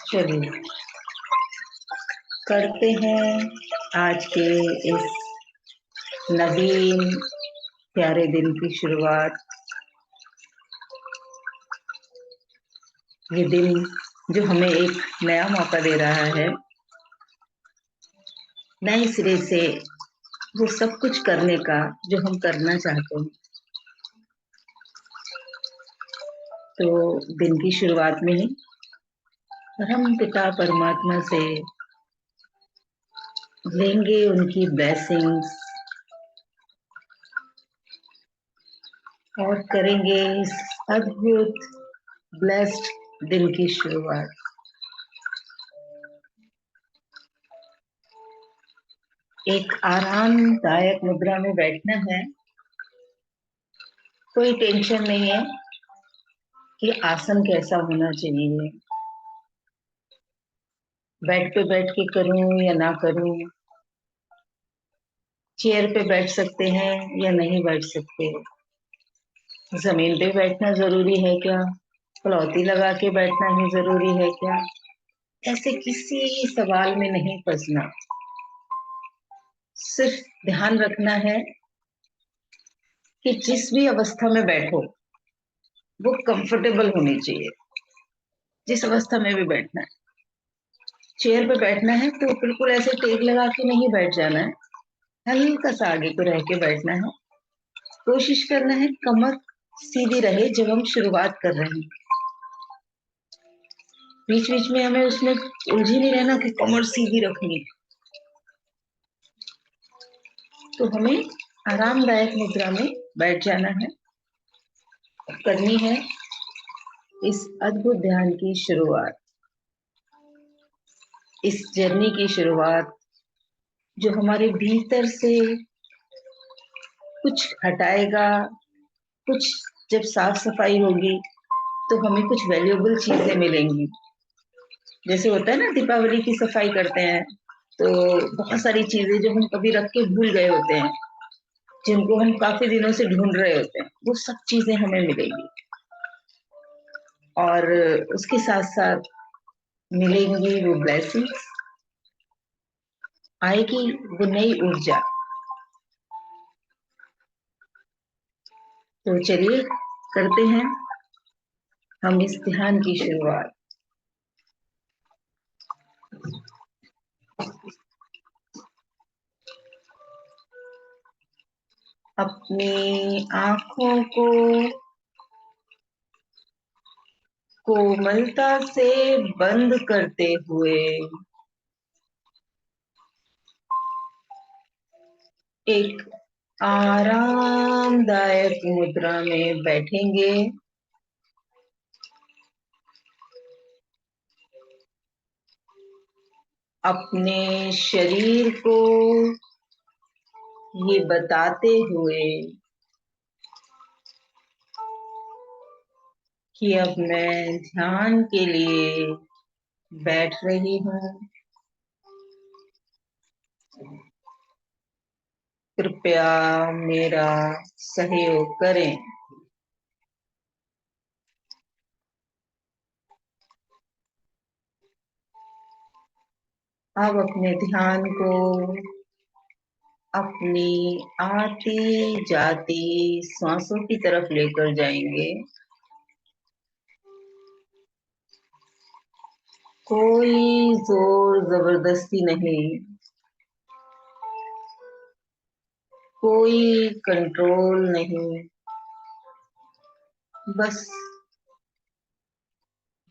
चलिए करते हैं आज के इस नवीन प्यारे दिन की शुरुआत। ये दिन जो हमें एक नया मौका दे रहा है, नए सिरे से वो सब कुछ करने का जो हम करना चाहते हैं। तो दिन की शुरुआत में ही हम पिता परमात्मा से लेंगे उनकी ब्लेसिंग्स और करेंगे इस अद्भुत ब्लेस्ड दिन की शुरुआत। एक आरामदायक मुद्रा में बैठना है। कोई टेंशन नहीं है कि आसन कैसा होना चाहिए, बेड पे बैठ के करूं या ना करूं, चेयर पे बैठ सकते हैं या नहीं बैठ सकते, जमीन पे बैठना जरूरी है क्या, पलौती लगा के बैठना ही जरूरी है क्या, ऐसे किसी सवाल में नहीं फंसना। सिर्फ ध्यान रखना है कि जिस भी अवस्था में बैठो वो कंफर्टेबल होनी चाहिए। जिस अवस्था में भी बैठना है, चेयर पे बैठना है तो बिल्कुल ऐसे टेक लगा के नहीं बैठ जाना है, हल्का सा आगे को रह के बैठना है। कोशिश करना है कमर सीधी रहे जब हम शुरुआत कर रहे हैं। बीच बीच में हमें उसमें उलझी नहीं रहना कि कमर सीधी रखनी है। तो हमें आरामदायक मुद्रा में बैठ जाना है, करनी है इस अद्भुत ध्यान की शुरुआत, इस जर्नी की शुरुआत जो हमारे भीतर से कुछ हटाएगा। कुछ जब साफ सफाई होगी तो हमें कुछ वैल्यूएबल चीजें मिलेंगी। जैसे होता है ना, दीपावली की सफाई करते हैं तो बहुत सारी चीजें जो हम कभी रख के भूल गए होते हैं, जिनको हम काफी दिनों से ढूंढ रहे होते हैं, वो सब चीजें हमें मिलेंगी। और उसके साथ साथ मिलेंगी वो ब्लेसिंग्स, आएगी वो नई ऊर्जा। तो चलिए करते हैं हम इस ध्यान की शुरुआत। अपनी आंखों को कोमलता से बंद करते हुए एक आरामदायक मुद्रा में बैठेंगे। अपने शरीर को ये बताते हुए कि अब मैं ध्यान के लिए बैठ रही हूँ। कृपया मेरा सहयोग करें। अब अपने ध्यान को अपनी आती जाती सांसों की तरफ लेकर जाएंगे। कोई जोर जबरदस्ती नहीं, कोई कंट्रोल नहीं, बस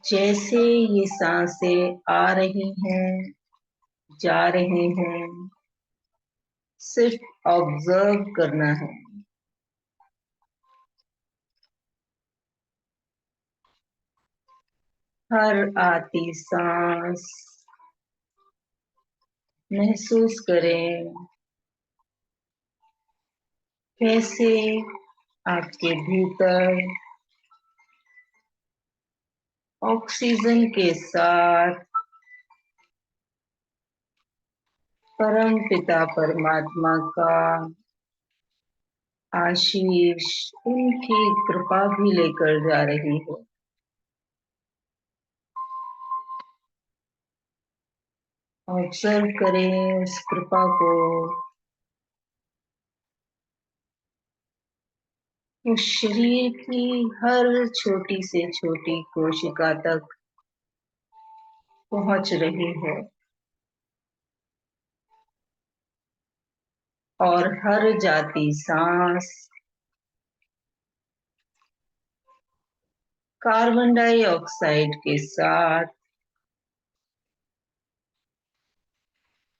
जैसे ये सांसें आ रही हैं, जा रही हैं, सिर्फ ऑब्जर्व करना है। हर आती सांस महसूस करें कैसे आपके भीतर ऑक्सीजन के साथ परम पिता परमात्मा का आशीष, उनकी कृपा भी लेकर जा रही हो। ऑब्जर्व करें उस कृपा को, उस शरीर की हर छोटी से छोटी कोशिका तक पहुंच रही है और हर जाती सांस कार्बन डाइऑक्साइड के साथ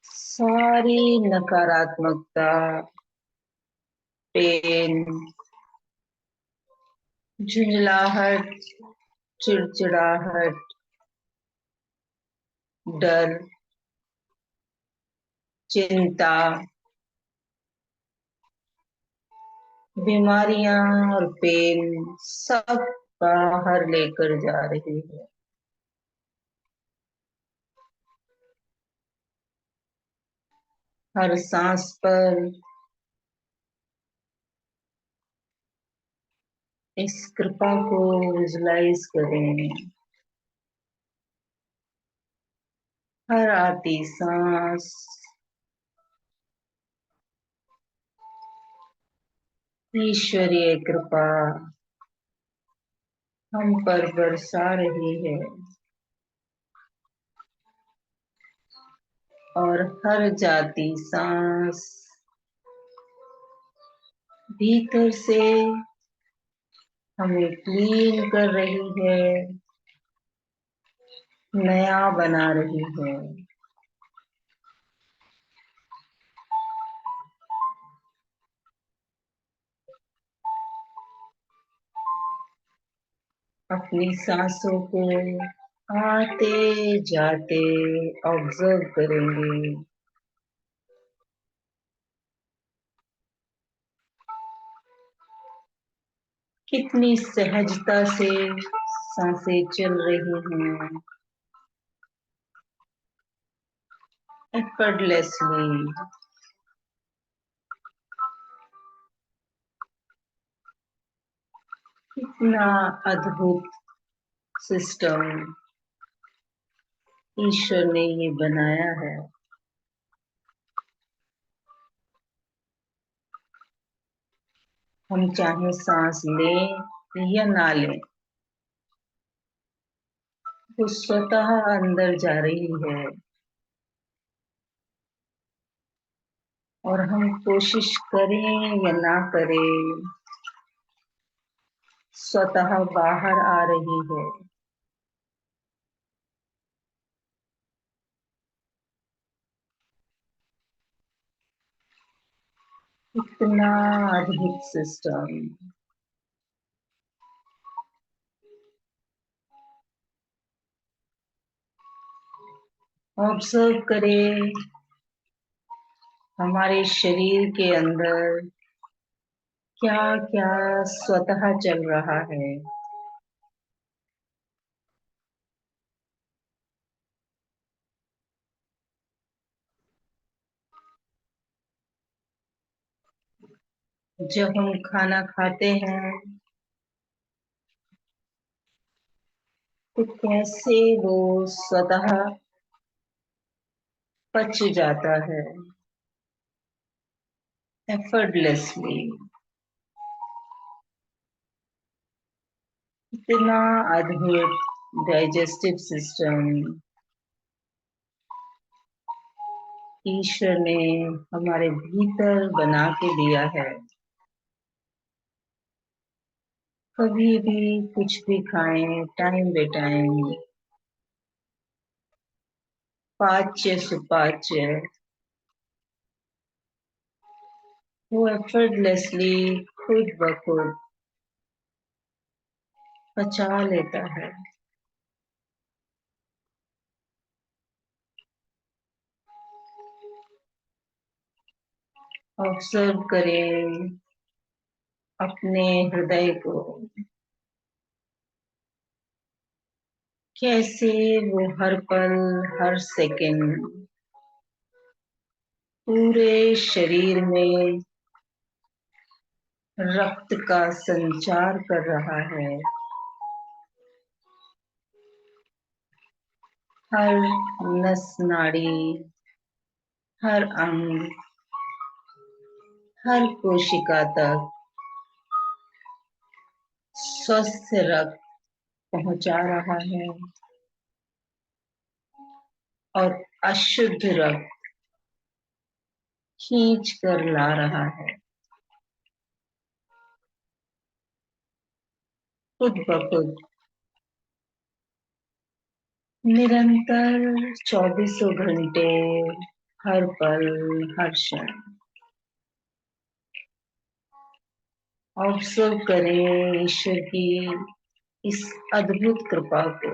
सारी नकारात्मकता, पेन, झुंझलाहट, चिड़चिड़ाहट, डर, चिंता, बीमारियां और पेन सब बाहर लेकर जा रही है। हर सांस पर इस कृपा को विजुलाइज करें। हर आती सांस ईश्वरीय कृपा हम पर बरसा रही है और हर जाती सांस भीतर से हमें क्लीन कर रही है, नया बना रही है। अपनी सांसों को आते जाते ऑब्जर्व करेंगे। कितनी सहजता से सांसें चल रही हैं, एफर्टलेसली। कितना अद्भुत सिस्टम ईश्वर ने ये बनाया है। हम चाहे सांस लें या ना लें, वो स्वतः अंदर जा रही है और हम कोशिश करें या ना करें, स्वतः बाहर आ रही है। इतना अद्भुत सिस्टम। ऑब्जर्व करें हमारे शरीर के अंदर क्या क्या स्वतः चल रहा है। जब हम खाना खाते हैं तो कैसे वो स्वतः पच जाता है, एफर्टलेसली। इतना अद्भुत डाइजेस्टिव सिस्टम ईश्वर ने हमारे भीतर बना के दिया है। कभी भी कुछ भी खाएं, टाइम बे टाइम, पाच्य सुपाच्य, वो एफर्टलेसली खुद ब खुद पचा लेता है। ऑब्जर्व करें अपने हृदय को, कैसे वो हर पल हर सेकंड पूरे शरीर में रक्त का संचार कर रहा है। हर नस नाड़ी, हर अंग, हर कोशिका तक स्वस्थ रक्त पहुंचा रहा है और अशुद्ध रक्त खींच कर ला रहा है। खुद ब खुद निरंतर 24 घंटे, हर पल, हर क्षण ऑब्जर्व करें ईश्वर की इस अद्भुत कृपा को।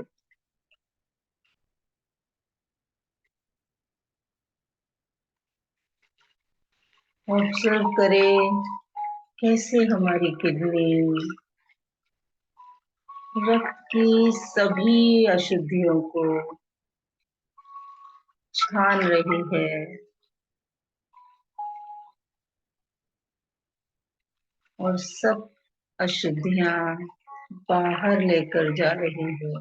ऑब्जर्व करें कैसे हमारी किडनी रक्त की सभी अशुद्धियों को छान रही है और सब अशुद्धियां बाहर लेकर जा रही है।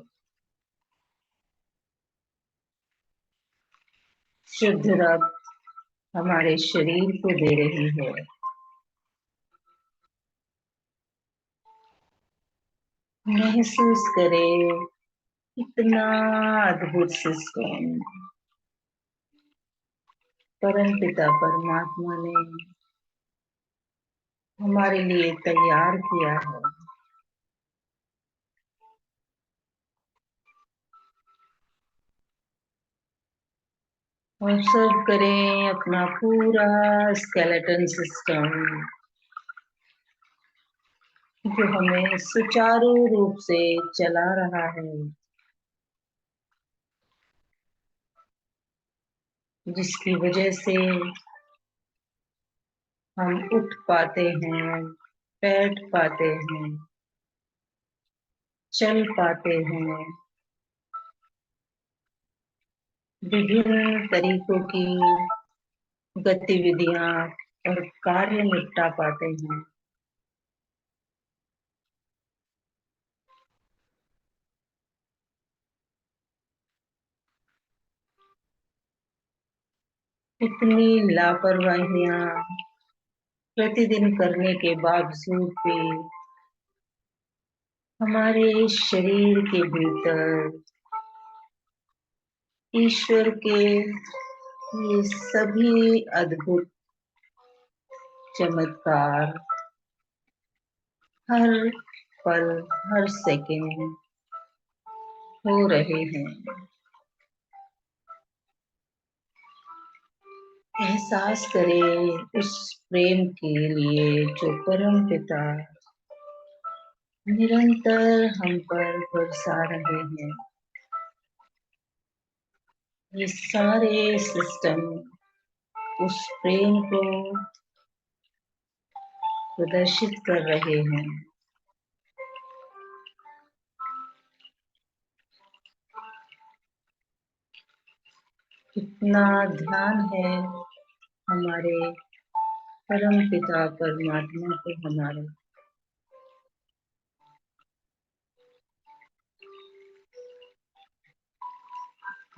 शुद्ध रक्त हमारे शरीर को दे रही है। महसूस करें इतना अद्भुत सिस्टम परम पिता परमात्मा ने हमारे लिए तैयार किया है। ऑब्जर्व करें अपना पूरा स्केलेटन सिस्टम जो हमें सुचारू रूप से चला रहा है, जिसकी वजह से हम उठ पाते हैं, बैठ पाते हैं, चल पाते हैं, विभिन्न तरीकों की गतिविधियां और कार्य निपटा पाते हैं। इतनी लापरवाहियां प्रतिदिन करने के बावजूद भी हमारे शरीर के भीतर ईश्वर के ये सभी अद्भुत चमत्कार हर पल, हर सेकंड हो रहे हैं। एहसास करें उस प्रेम के लिए जो परम पिता निरंतर हम पर बरसा रहे हैं। ये सारे सिस्टम उस प्रेम को प्रदर्शित कर रहे हैं। कितना ध्यान है हमारे परम पिता परमात्मा को हमारे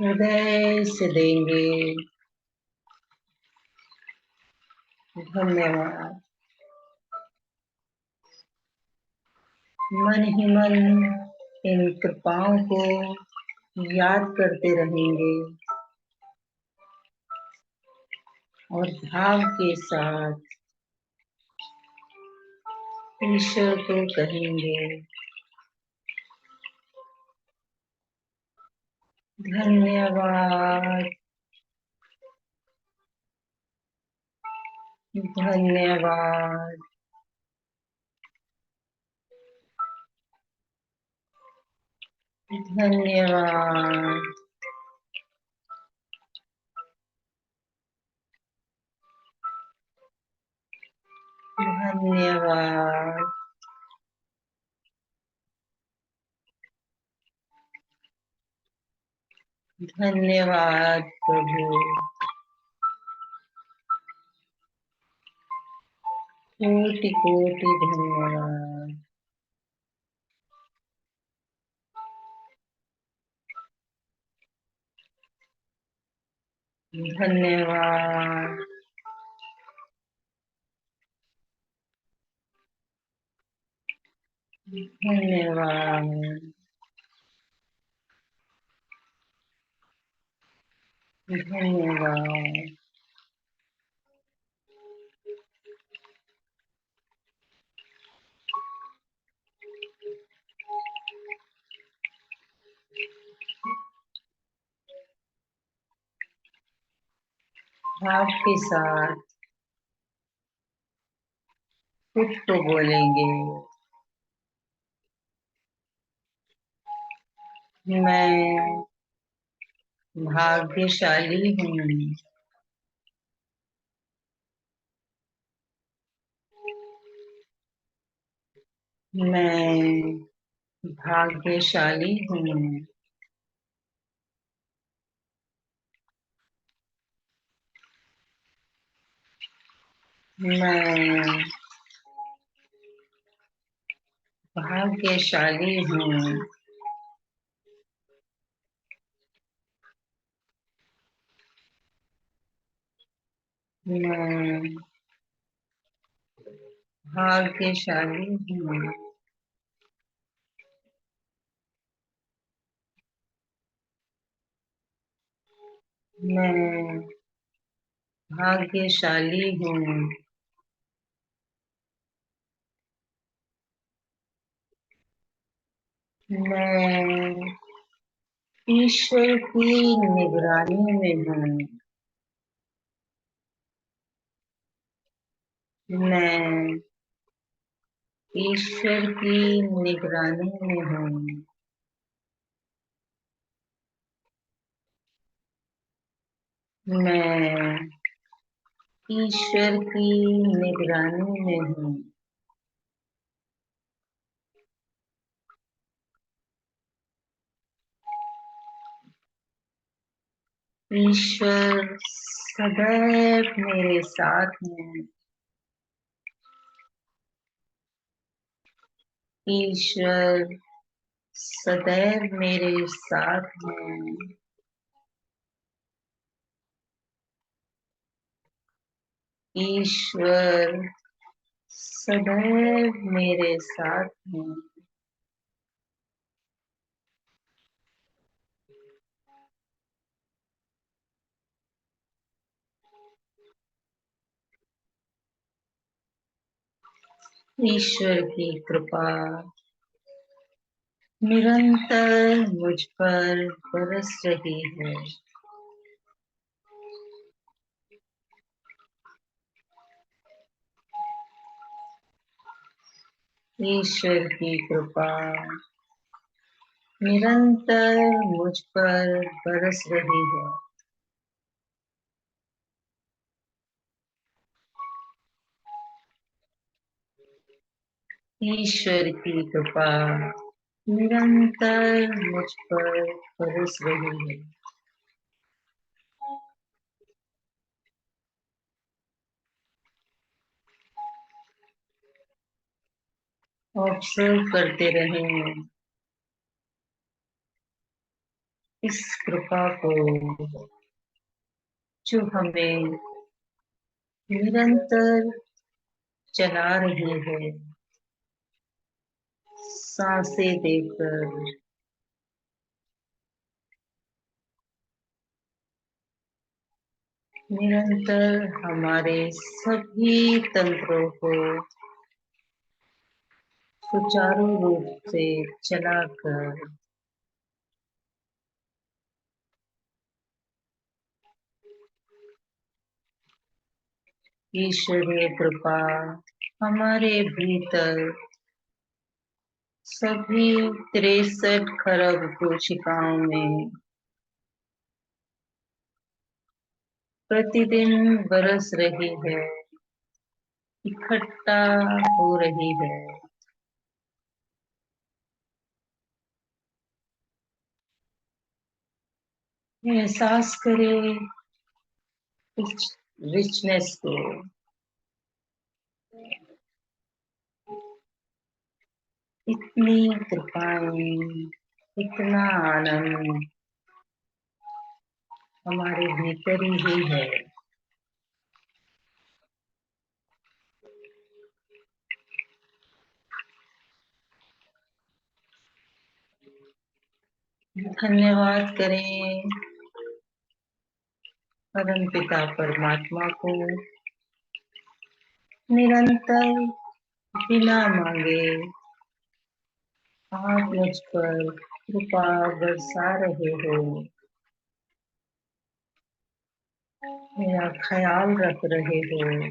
हृदय से देंगे। धन्यवाद। मन ही मन इन कृपाओं को याद करते रहेंगे और भाव के साथ ईश्वर को कहेंगे धन्यवाद, धन्यवाद, धन्यवाद, धन्यवाद, धन्यवाद प्रभु। कोटि कोटि धन्यवाद। धन्यवाद। धन्यवाद। धन्यवाद। आपके साथ खुद को बोलेंगे, मैं भाग्यशाली हूँ। मैं भाग्यशाली हूँ। मैं भाग्यशाली हूँ। मैं भाग्यशाली हूँ। मैं भाग्यशाली हूँ। मैं ईश्वर की निगरानी में हूँ। मैं ईश्वर की निगरानी में हूँ। मैं ईश्वर की निगरानी में हूँ। ईश्वर सदैव मेरे साथ है। ईश्वर सदैव मेरे साथ है। ईश्वर सदैव मेरे साथ है। ईश्वर की कृपा निरंतर मुझ पर बरस रही है। ईश्वर की कृपा निरंतर मुझ पर बरस रही है। ईश्वर की कृपा निरंतर मुझ पर बरस रही है। ऑब्जर्व करते रहें इस कृपा को जो हमें निरंतर चला रही है, सांसें देकर, निरंतर हमारे सभी तंत्रों को सुचारू रूप से चलाकर ईश्वरीय कृपा हमारे भीतर सभी 63 खरब कोशिकाओं में प्रतिदिन बरस रही है, इकट्ठा हो रही है। एहसास करें इस रिचनेस को, इतनी कृपाएं, इतना आनंद हमारे भीतर ही है। धन्यवाद करें परम पिता परमात्मा को, निरंतर बिना मांगे आप मुझ पर कृपा बरसा रहे हो, मेरा ख्याल रख रहे हो,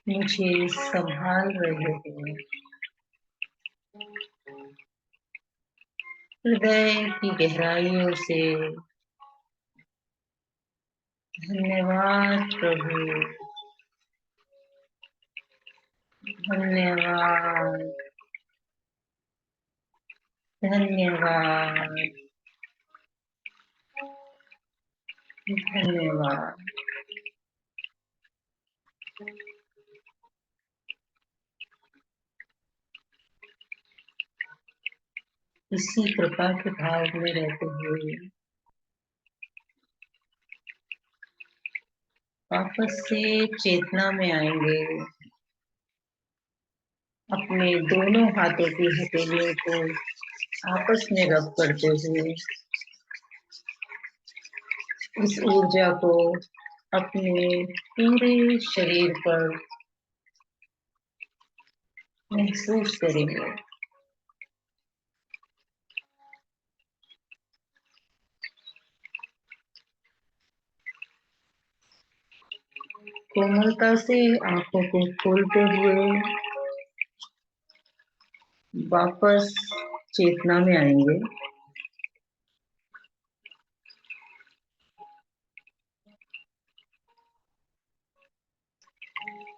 मुझे संभाल रहे हो। हृदय की गहराइयों से धन्यवाद प्रभु, धन्यवाद, धन्यवाद, धन्यवाद। इसी कृपा के भाव में रहते हुए वापस से चेतना में आएंगे। अपने दोनों हाथों की हथेलियों को आपस में रब करते हुए इस ऊर्जा को अपने पूरे शरीर पर महसूस करेंगे। कोमलता से आंखों को खोलते हुए वापस चेतना में आएंगे।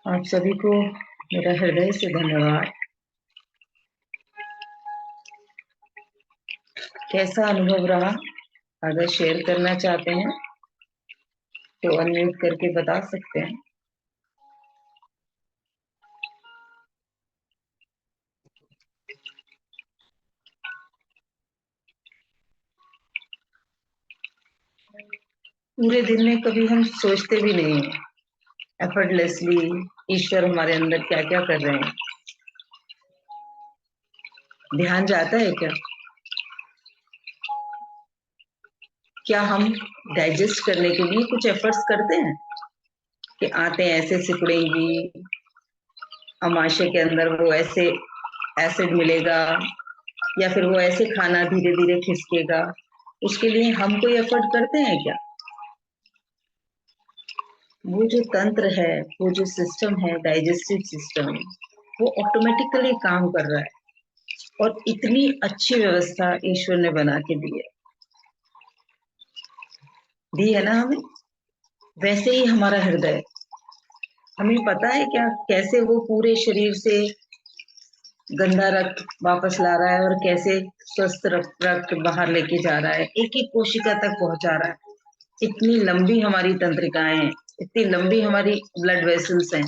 आप सभी को मेरा हृदय से धन्यवाद। कैसा अनुभव रहा? अगर शेयर करना चाहते हैं तो अनम्यूट करके बता सकते हैं। पूरे दिन में कभी हम सोचते भी नहीं है एफर्टलेसली ईश्वर हमारे अंदर क्या क्या कर रहे हैं। ध्यान जाता है क्या? क्या हम डाइजेस्ट करने के लिए कुछ एफर्ट्स करते हैं कि आते ऐसे सिकुड़ेंगी, अमाशय के अंदर वो ऐसे एसिड मिलेगा, या फिर वो ऐसे खाना धीरे धीरे खिसकेगा? उसके लिए हम कोई एफर्ट करते हैं क्या? वो जो तंत्र है, वो जो सिस्टम है, डाइजेस्टिव सिस्टम, वो ऑटोमेटिकली काम कर रहा है। और इतनी अच्छी व्यवस्था ईश्वर ने बना के दी है ना हमें। वैसे ही हमारा हृदय, हमें पता है क्या कैसे वो पूरे शरीर से गंदा रक्त वापस ला रहा है और कैसे स्वस्थ रक्त बाहर लेके जा रहा है, एक एक कोशिका तक पहुंचा रहा है। इतनी लंबी हमारी तंत्रिकाएं हैं, इतनी लंबी हमारी ब्लड वेसल्स हैं,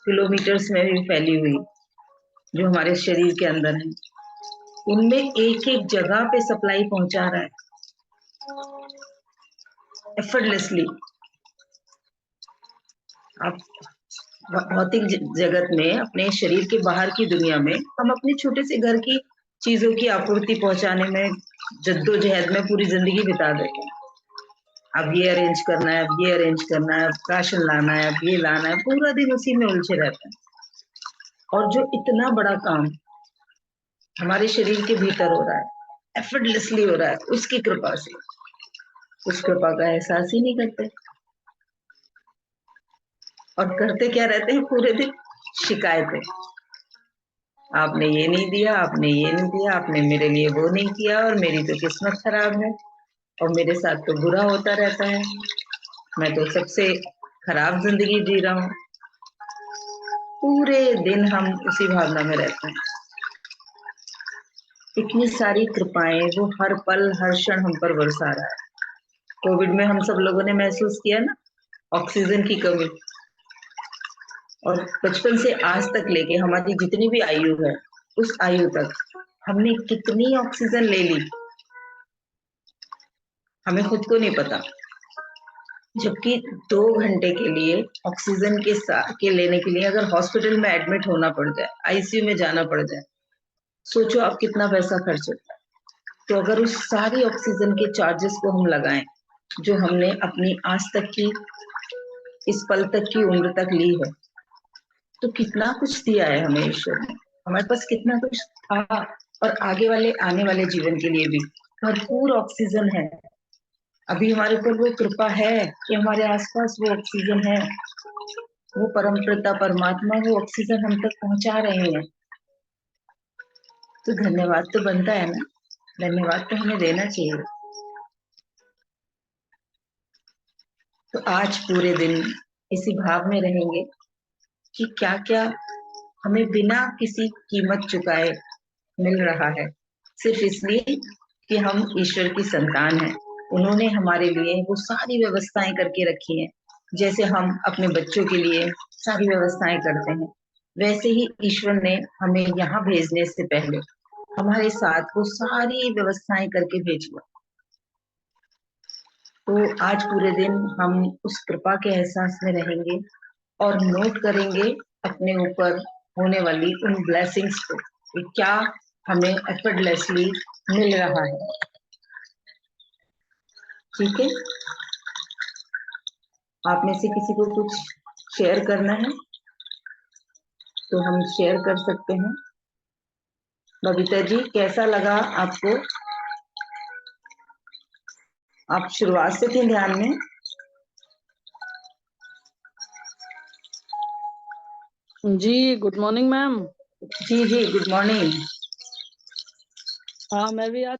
किलोमीटर्स में भी फैली हुई, जो हमारे शरीर के अंदर है। उनमें एक एक जगह पे सप्लाई पहुंचा रहा है एफर्टलेसली। आप भौतिक जगत में, अपने शरीर के बाहर की दुनिया में, हम अपने छोटे से घर की चीजों की आपूर्ति पहुंचाने में जद्दोजहद में पूरी जिंदगी बिता देते हैं। अब ये अरेंज करना है, अब ये अरेंज करना है, अब राशन लाना है, अब ये लाना है, पूरा दिन उसी में उलझे रहते हैं। और जो इतना बड़ा काम हमारे शरीर के भीतर हो रहा है, एफर्टलेसली हो रहा है, उसकी कृपा से, उस कृपा का एहसास ही नहीं करते। और करते क्या रहते हैं पूरे दिन? शिकायतें। आपने ये नहीं दिया, आपने ये नहीं दिया, आपने मेरे लिए वो नहीं किया, और मेरी तो किस्मत खराब है, और मेरे साथ तो बुरा होता रहता है, मैं तो सबसे खराब जिंदगी जी रहा हूँ। पूरे दिन हम उसी भावना में रहते हैं। इतनी सारी कृपाएं वो हर पल हर क्षण हम पर बरसा रहा है। कोविड में हम सब लोगों ने महसूस किया ना, ऑक्सीजन की कमी। और बचपन से आज तक लेके हमारी जितनी भी आयु है, उस आयु तक हमने कितनी ऑक्सीजन ले ली हमें खुद को नहीं पता। जबकि 2 घंटे के लिए ऑक्सीजन के लेने के लिए अगर हॉस्पिटल में एडमिट होना पड़ जाए, आईसीयू में जाना पड़ जाए, सोचो आप कितना पैसा खर्च होता है। तो अगर उस सारी ऑक्सीजन के चार्जेस को हम लगाएं जो हमने अपनी आज तक की, इस पल तक की उम्र तक ली है, तो कितना कुछ दिया है हमें ईश्वर ने। हमारे पास कितना कुछ था, और आगे वाले आने वाले जीवन के लिए भी भरपूर ऑक्सीजन है। अभी हमारे ऊपर वो कृपा है कि हमारे आसपास वो ऑक्सीजन है, वो परम पिता परमात्मा वो ऑक्सीजन हम तक पहुंचा रहे हैं। तो धन्यवाद तो बनता है ना, धन्यवाद तो हमें देना चाहिए। तो आज पूरे दिन इसी भाव में रहेंगे कि क्या क्या हमें बिना किसी कीमत चुकाए मिल रहा है, सिर्फ इसलिए कि हम ईश्वर की संतान हैं। उन्होंने हमारे लिए वो सारी व्यवस्थाएं करके रखी हैं। जैसे हम अपने बच्चों के लिए सारी व्यवस्थाएं करते हैं, वैसे ही ईश्वर ने हमें यहाँ भेजने से पहले हमारे साथ वो सारी व्यवस्थाएं करके भेजी। तो आज पूरे दिन हम उस कृपा के एहसास में रहेंगे और नोट करेंगे अपने ऊपर होने वाली उन ब्लेसिंग्स को कि क्या हमें एफर्टलेसली मिल रहा है। ठीक है, आप में से किसी को कुछ शेयर करना है तो हम शेयर कर सकते हैं। बबीता जी, कैसा लगा आपको? आप शुरुआत से थे ध्यान में? जी गुड मॉर्निंग मैम। जी जी गुड मॉर्निंग। हाँ मैं भी आज